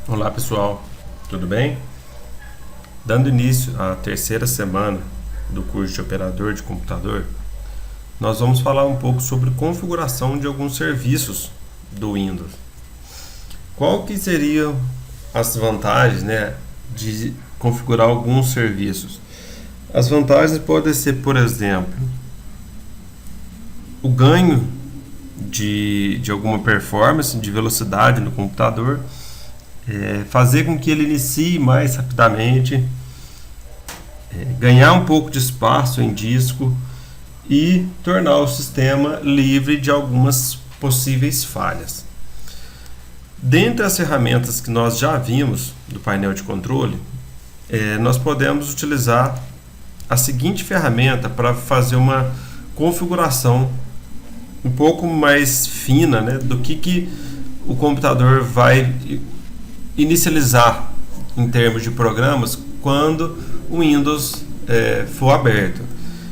Olá pessoal, tudo bem? Dando início à terceira semana do curso de operador de computador, nós vamos falar um pouco sobre configuração de alguns serviços do Windows. Qual que seriam as vantagens, de configurar alguns serviços? As vantagens podem ser, por exemplo, o ganho de alguma performance, de velocidade no computador, fazer com que ele inicie mais rapidamente, ganhar um pouco de espaço em disco e tornar o sistema livre de algumas possíveis falhas. Dentre as ferramentas que nós já vimos do painel de controle, nós podemos utilizar a seguinte ferramenta para fazer uma configuração um pouco mais fina, do que o computador vai inicializar em termos de programas quando o Windows for aberto.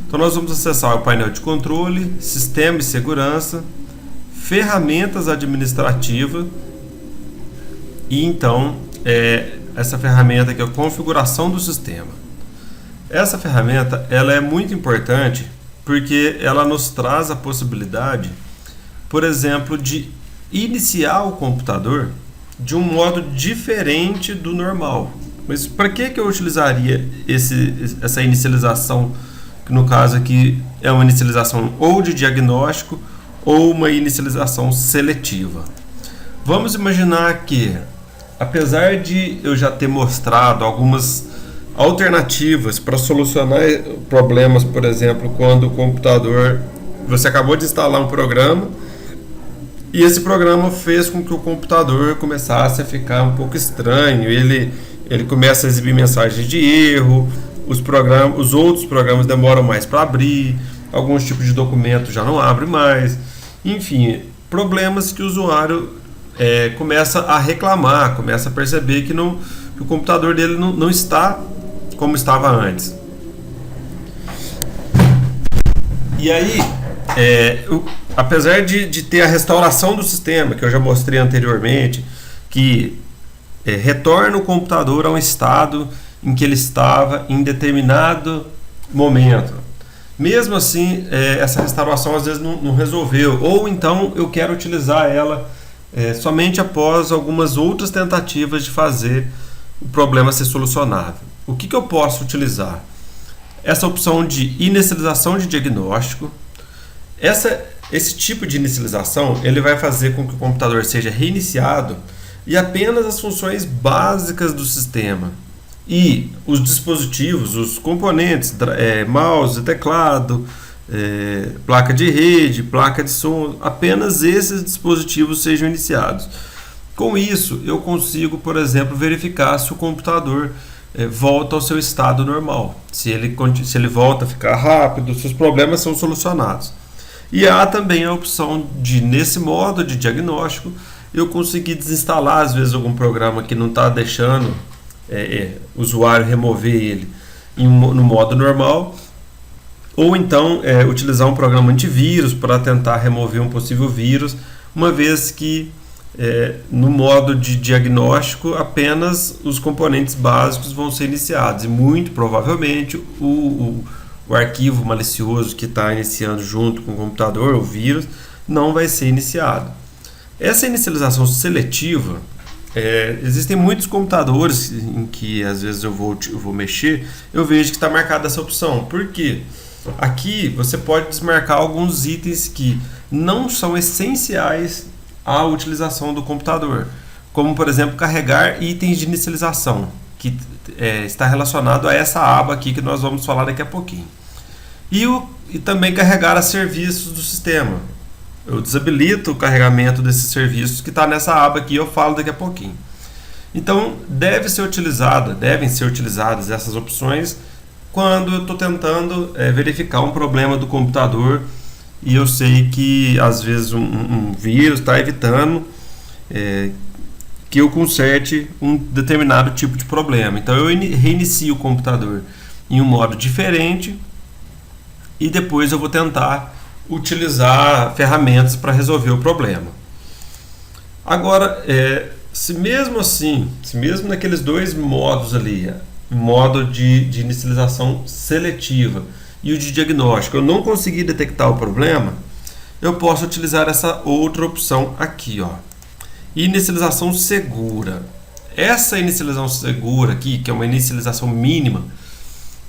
Então nós vamos acessar o painel de controle, sistema e segurança, ferramentas administrativas e então essa ferramenta que é a configuração do sistema. Essa ferramenta ela é muito importante porque ela nos traz a possibilidade, por exemplo, de iniciar o computador de um modo diferente do normal. Mas para que eu utilizaria essa inicialização, que no caso aqui é uma inicialização ou de diagnóstico ou uma inicialização seletiva? Vamos imaginar que, apesar de eu já ter mostrado algumas alternativas para solucionar problemas, por exemplo, quando o computador, você acabou de instalar um programa e esse programa fez com que o computador começasse a ficar um pouco estranho, ele começa a exibir mensagens de erro, os outros programas demoram mais para abrir, alguns tipos de documentos já não abrem mais, enfim, problemas que o usuário começa a reclamar, começa a perceber que o computador dele não está como estava antes. E aí, apesar de ter a restauração do sistema, que eu já mostrei anteriormente, que retorna o computador a um estado em que ele estava em determinado momento. Mesmo assim, essa restauração às vezes não resolveu, ou então eu quero utilizar ela somente após algumas outras tentativas de fazer o problema ser solucionado. O que eu posso utilizar? Essa opção de inicialização de diagnóstico. Esse tipo de inicialização ele vai fazer com que o computador seja reiniciado e apenas as funções básicas do sistema e os dispositivos, os componentes, mouse, teclado, placa de rede, placa de som, apenas esses dispositivos sejam iniciados. Com isso, eu consigo, por exemplo, verificar se o computador volta ao seu estado normal, se ele volta a ficar rápido, se os problemas são solucionados. E há também a opção de, nesse modo de diagnóstico, eu conseguir desinstalar às vezes algum programa que não está deixando o usuário remover ele no modo normal, ou então utilizar um programa antivírus para tentar remover um possível vírus, uma vez que no modo de diagnóstico apenas os componentes básicos vão ser iniciados e muito provavelmente o arquivo malicioso que está iniciando junto com o computador, o vírus, não vai ser iniciado. Essa inicialização seletiva, existem muitos computadores em que às vezes eu vou mexer, eu vejo que está marcada essa opção. Por quê? Aqui você pode desmarcar alguns itens que não são essenciais à utilização do computador, como por exemplo carregar itens de inicialização, que está relacionado a essa aba aqui que nós vamos falar daqui a pouquinho. E também carregar os serviços do sistema. Eu desabilito o carregamento desses serviços que está nessa aba aqui, eu falo daqui a pouquinho. Então devem ser utilizadas essas opções quando eu estou tentando verificar um problema do computador e eu sei que às vezes um vírus está evitando que eu conserte um determinado tipo de problema. Então eu reinicio o computador em um modo diferente e depois eu vou tentar utilizar ferramentas para resolver o problema. Agora, se mesmo assim, se mesmo naqueles dois modos ali, modo de inicialização seletiva e o de diagnóstico, eu não conseguir detectar o problema, eu posso utilizar essa outra opção aqui, ó, inicialização segura. Essa inicialização segura aqui, que é uma inicialização mínima,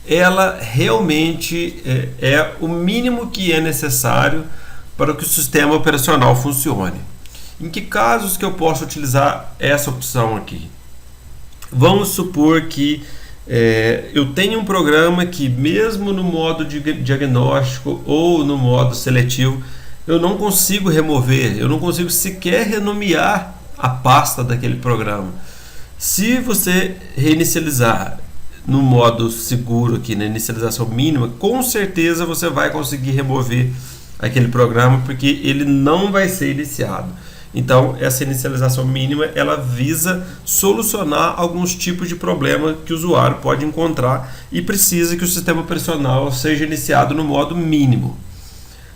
ela realmente é o mínimo que é necessário para que o sistema operacional funcione. Em que casos que eu posso utilizar essa opção aqui? Vamos supor que eu tenho um programa que, mesmo no modo de diagnóstico ou no modo seletivo, eu não consigo remover, eu não consigo sequer renomear a pasta daquele programa. Se você reinicializar no modo seguro aqui, na inicialização mínima, com certeza você vai conseguir remover aquele programa, porque ele não vai ser iniciado. Então, essa inicialização mínima, ela visa solucionar alguns tipos de problema que o usuário pode encontrar e precisa que o sistema operacional seja iniciado no modo mínimo.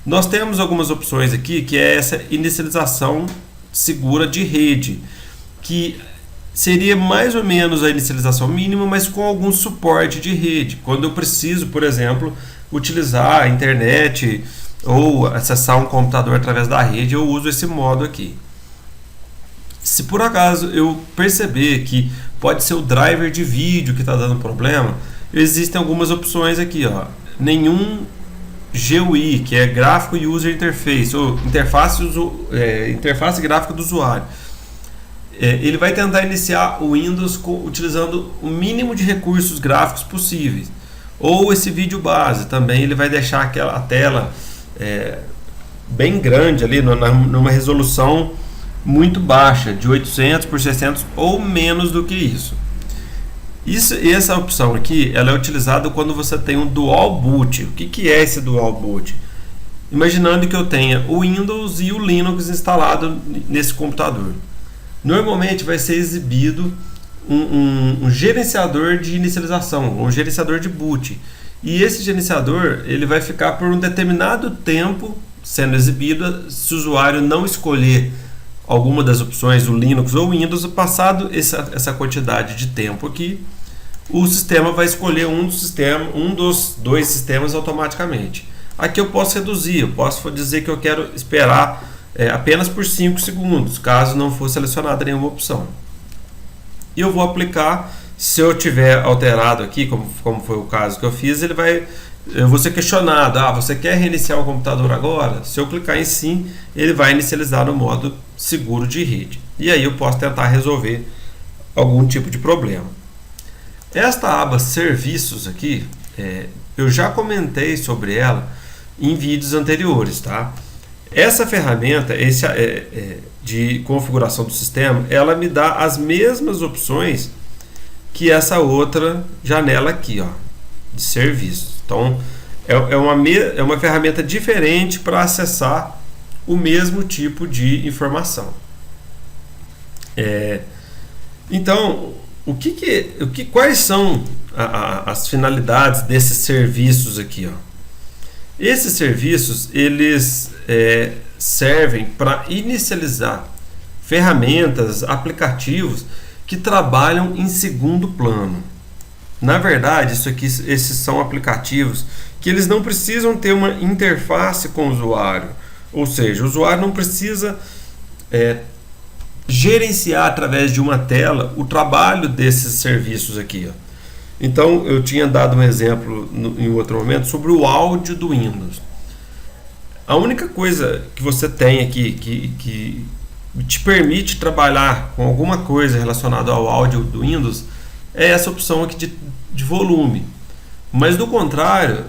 Nós temos algumas opções aqui, que é essa inicialização segura de rede, que seria mais ou menos a inicialização mínima, mas com algum suporte de rede. Quando eu preciso, por exemplo, utilizar a internet ou acessar um computador através da rede, eu uso esse modo aqui. Se por acaso eu perceber que pode ser o driver de vídeo que está dando problema, existem algumas opções aqui, ó. Nenhum GUI, que é Graphical User Interface, ou interface gráfica do usuário. Ele vai tentar iniciar o Windows utilizando o mínimo de recursos gráficos possíveis. Ou esse vídeo base, também ele vai deixar a tela bem grande ali, numa resolução muito baixa, de 800 por 600 ou menos do que isso. Essa opção aqui, ela é utilizada quando você tem um dual boot. O que é esse dual boot? Imaginando que eu tenha o Windows e o Linux instalado nesse computador. Normalmente vai ser exibido um gerenciador de inicialização, um gerenciador de boot. E esse gerenciador, ele vai ficar por um determinado tempo sendo exibido se o usuário não escolher alguma das opções, o Linux ou o Windows. Passado essa quantidade de tempo aqui, o sistema vai escolher um dos dois sistemas automaticamente. Aqui eu posso reduzir, eu posso dizer que eu quero esperar apenas por 5 segundos, caso não for selecionada nenhuma opção. E eu vou aplicar, se eu tiver alterado aqui, como foi o caso que eu fiz, eu vou ser questionado, você quer reiniciar o computador agora? Se eu clicar em sim, ele vai inicializar no modo seguro de rede. E aí eu posso tentar resolver algum tipo de problema. Esta aba serviços aqui, eu já comentei sobre ela em vídeos anteriores, tá? Essa ferramenta de configuração do sistema, ela me dá as mesmas opções que essa outra janela aqui, ó, de serviços. Então, é uma ferramenta diferente para acessar o mesmo tipo de informação. Então, quais são as finalidades desses serviços aqui, ó? Esses serviços, eles servem para inicializar ferramentas, aplicativos que trabalham em segundo plano. Na verdade, esses são aplicativos que eles não precisam ter uma interface com o usuário. Ou seja, o usuário não precisa gerenciar através de uma tela o trabalho desses serviços aqui, ó. Então, eu tinha dado um exemplo em outro momento sobre o áudio do Windows. A única coisa que você tem aqui que te permite trabalhar com alguma coisa relacionada ao áudio do Windows é essa opção aqui de volume. Mas do contrário,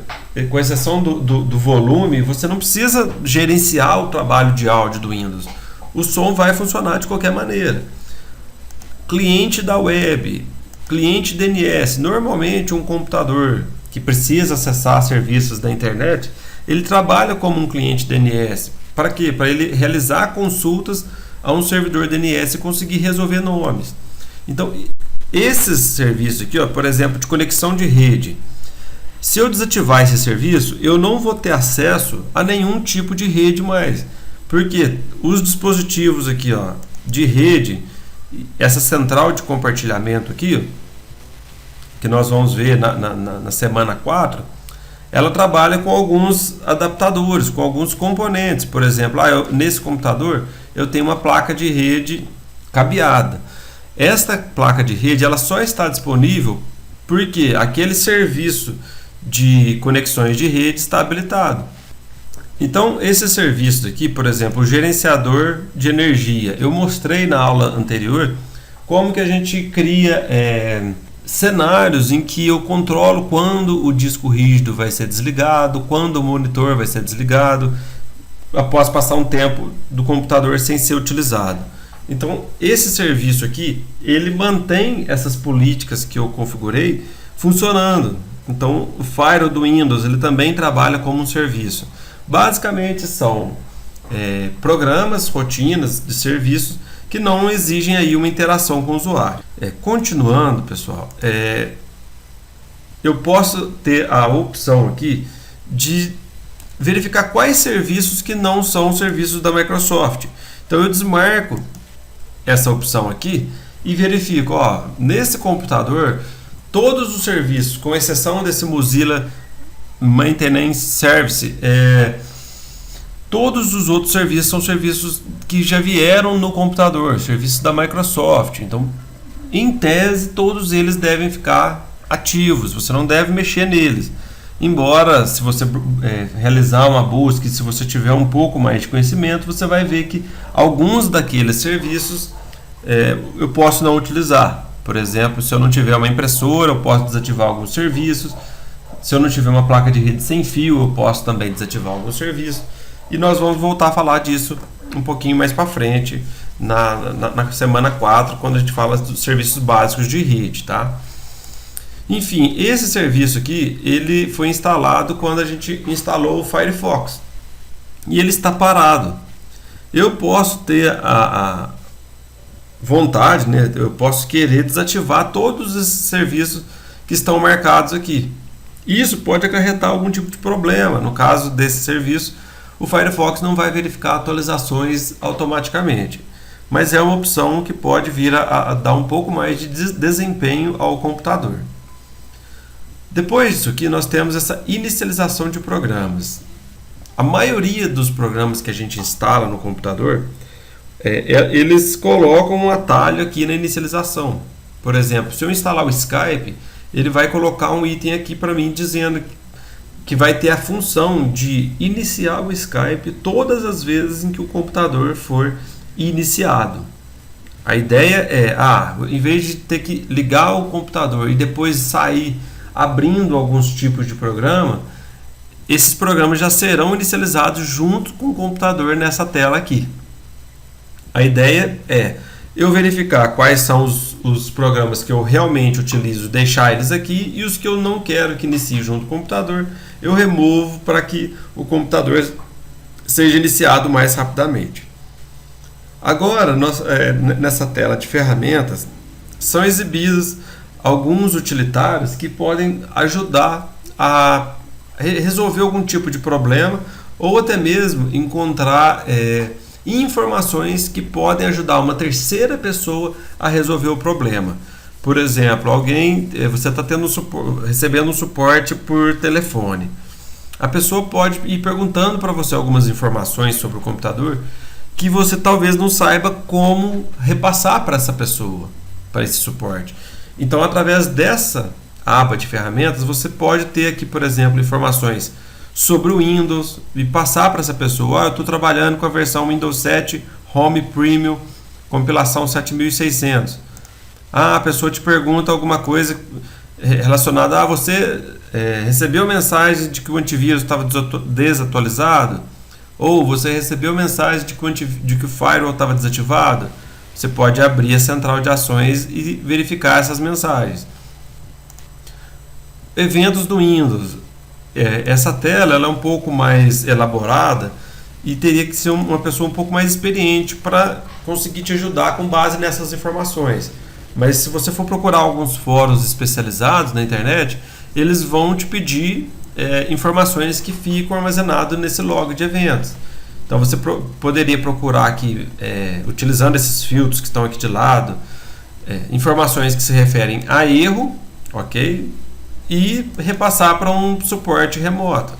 com exceção do volume, você não precisa gerenciar o trabalho de áudio do Windows. O som vai funcionar de qualquer maneira. Cliente da web, cliente DNS. Normalmente um computador que precisa acessar serviços da internet, ele trabalha como um cliente DNS. Para quê? Para ele realizar consultas a um servidor DNS e conseguir resolver nomes. Então, esses serviços aqui, ó, por exemplo, de conexão de rede, se eu desativar esse serviço, eu não vou ter acesso a nenhum tipo de rede mais. Porque os dispositivos aqui, ó, de rede, Essa central de compartilhamento aqui, que nós vamos ver na semana 4, ela trabalha com alguns adaptadores, com alguns componentes. Por exemplo, nesse computador eu tenho uma placa de rede cabeada. Esta placa de rede ela só está disponível porque aquele serviço de conexões de rede está habilitado. Então, esses serviços aqui, por exemplo, o gerenciador de energia, eu mostrei na aula anterior como que a gente cria cenários em que eu controlo quando o disco rígido vai ser desligado, quando o monitor vai ser desligado, após passar um tempo do computador sem ser utilizado. Então, esse serviço aqui, ele mantém essas políticas que eu configurei funcionando. Então, o Firewall do Windows, ele também trabalha como um serviço. Basicamente, são programas, rotinas de serviços que não exigem aí uma interação com o usuário. Continuando, pessoal, eu posso ter a opção aqui de verificar quais serviços que não são serviços da Microsoft. Então, eu desmarco essa opção aqui e verifico, nesse computador, todos os serviços, com exceção desse Mozilla Maintenance Service, todos os outros serviços são serviços que já vieram no computador, serviços da Microsoft. Então, em tese, todos eles devem ficar ativos, você não deve mexer neles. Embora, se você realizar uma busca e se você tiver um pouco mais de conhecimento, você vai ver que alguns daqueles serviços eu posso não utilizar. Por exemplo, se eu não tiver uma impressora, eu posso desativar alguns serviços. Se eu não tiver uma placa de rede sem fio, eu posso também desativar alguns serviços. E nós vamos voltar a falar disso um pouquinho mais para frente, na semana 4, quando a gente fala dos serviços básicos de rede, tá? Enfim, esse serviço aqui, ele foi instalado quando a gente instalou o Firefox. E ele está parado. Eu posso ter a vontade, né? Eu posso querer desativar todos esses serviços que estão marcados aqui. Isso pode acarretar algum tipo de problema. No caso desse serviço, o Firefox não vai verificar atualizações automaticamente. Mas é uma opção que pode vir a dar um pouco mais de desempenho ao computador. Depois disso aqui, nós temos essa inicialização de programas. A maioria dos programas que a gente instala no computador, eles colocam um atalho aqui na inicialização. Por exemplo, se eu instalar o Skype, ele vai colocar um item aqui para mim dizendo que vai ter a função de iniciar o Skype todas as vezes em que o computador for iniciado. A ideia em vez de ter que ligar o computador e depois sair abrindo alguns tipos de programa, esses programas já serão inicializados junto com o computador nessa tela aqui. A ideia é eu verificar quais são os programas que eu realmente utilizo, deixar eles aqui, e os que eu não quero que inicie junto com o computador, eu removo para que o computador seja iniciado mais rapidamente. Agora, nessa tela de ferramentas, são exibidos alguns utilitários que podem ajudar a resolver algum tipo de problema ou até mesmo encontrar informações que podem ajudar uma terceira pessoa a resolver o problema. Por exemplo, você está recebendo um suporte por telefone. A pessoa pode ir perguntando para você algumas informações sobre o computador que você talvez não saiba como repassar para essa pessoa, para esse suporte. Então, através dessa aba de ferramentas, você pode ter aqui, por exemplo, informações sobre o Windows e passar para essa pessoa. Eu estou trabalhando com a versão Windows 7 Home Premium, compilação 7600. A pessoa te pergunta alguma coisa relacionada a você recebeu mensagem de que o antivírus estava desatualizado, ou você recebeu mensagem de que o firewall estava desativado. Você pode abrir a central de ações e verificar essas mensagens. Eventos do Windows. Essa tela ela é um pouco mais elaborada e teria que ser uma pessoa um pouco mais experiente para conseguir te ajudar com base nessas informações. Mas se você for procurar alguns fóruns especializados na internet, eles vão te pedir informações que ficam armazenadas nesse log de eventos. Então você poderia procurar aqui, utilizando esses filtros que estão aqui de lado, informações que se referem a erro, ok? E repassar para um suporte remoto.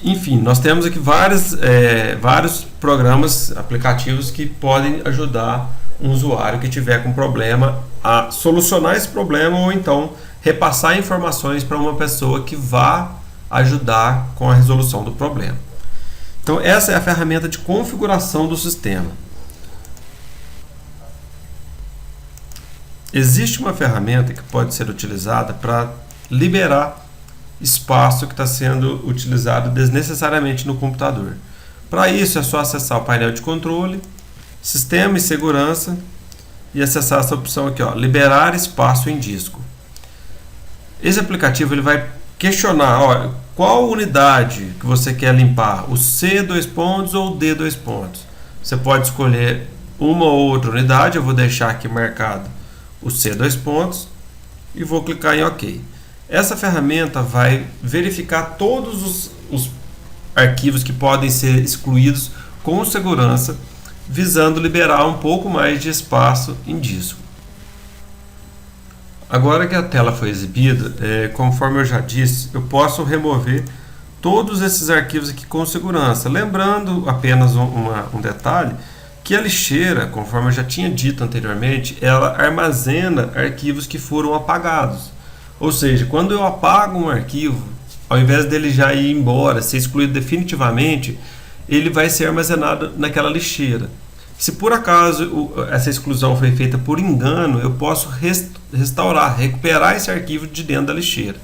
Enfim, nós temos aqui vários programas, aplicativos que podem ajudar um usuário que tiver com problema a solucionar esse problema ou então repassar informações para uma pessoa que vá ajudar com a resolução do problema. Então essa é a ferramenta de configuração do sistema. Existe uma ferramenta que pode ser utilizada para liberar espaço que está sendo utilizado desnecessariamente no computador. Para isso é só acessar o painel de controle, Sistema e Segurança e acessar essa opção aqui, ó, liberar espaço em disco. Esse aplicativo ele vai questionar, ó, qual unidade que você quer limpar, o C ou o D. Você pode escolher uma ou outra unidade, eu vou deixar aqui marcado o C e vou clicar em OK. Essa ferramenta vai verificar todos os arquivos que podem ser excluídos com segurança, visando liberar um pouco mais de espaço em disco. Agora que a tela foi exibida, conforme eu já disse, eu posso remover todos esses arquivos aqui com segurança. Lembrando apenas um detalhe, que a lixeira, conforme eu já tinha dito anteriormente, ela armazena arquivos que foram apagados. Ou seja, quando eu apago um arquivo, ao invés dele já ir embora, ser excluído definitivamente, ele vai ser armazenado naquela lixeira. Se por acaso essa exclusão foi feita por engano, eu posso restaurar, recuperar esse arquivo de dentro da lixeira.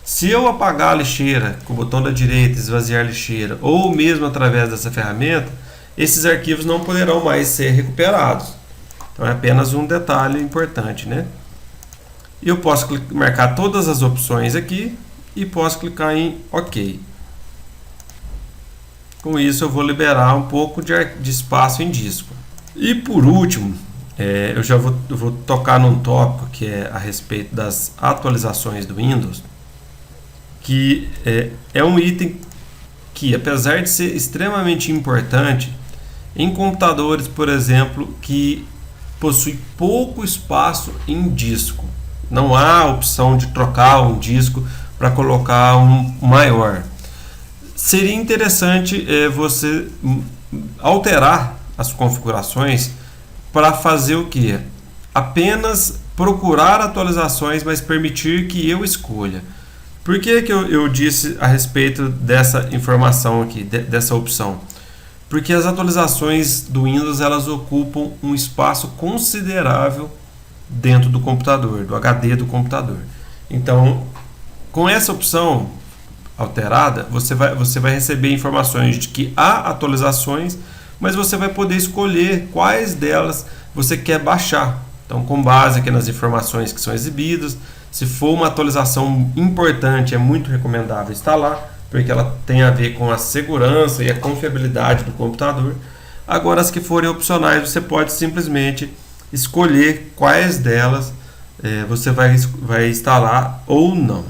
Se eu apagar a lixeira com o botão da direita, esvaziar a lixeira, ou mesmo através dessa ferramenta, esses arquivos não poderão mais ser recuperados. Então é apenas um detalhe importante, né? E eu posso marcar todas as opções aqui e posso clicar em OK. Com isso eu vou liberar um pouco de espaço em disco. E por último, eu já vou tocar num tópico que é a respeito das atualizações do Windows, que é um item que, apesar de ser extremamente importante, em computadores, por exemplo, que possuem pouco espaço em disco, não há opção de trocar um disco para colocar um maior. Seria interessante você alterar as configurações para fazer o que? Apenas procurar atualizações, mas permitir que eu escolha. Por que eu disse a respeito dessa informação aqui, dessa opção? Porque as atualizações do Windows elas ocupam um espaço considerável dentro do computador, do HD do computador. Então, com essa opção alterada, você vai receber informações de que há atualizações, mas você vai poder escolher quais delas você quer baixar. Então, com base aqui nas informações que são exibidas, se for uma atualização importante, é muito recomendável instalar, porque ela tem a ver com a segurança e a confiabilidade do computador. Agora, as que forem opcionais, você pode simplesmente escolher quais delas você vai instalar ou não.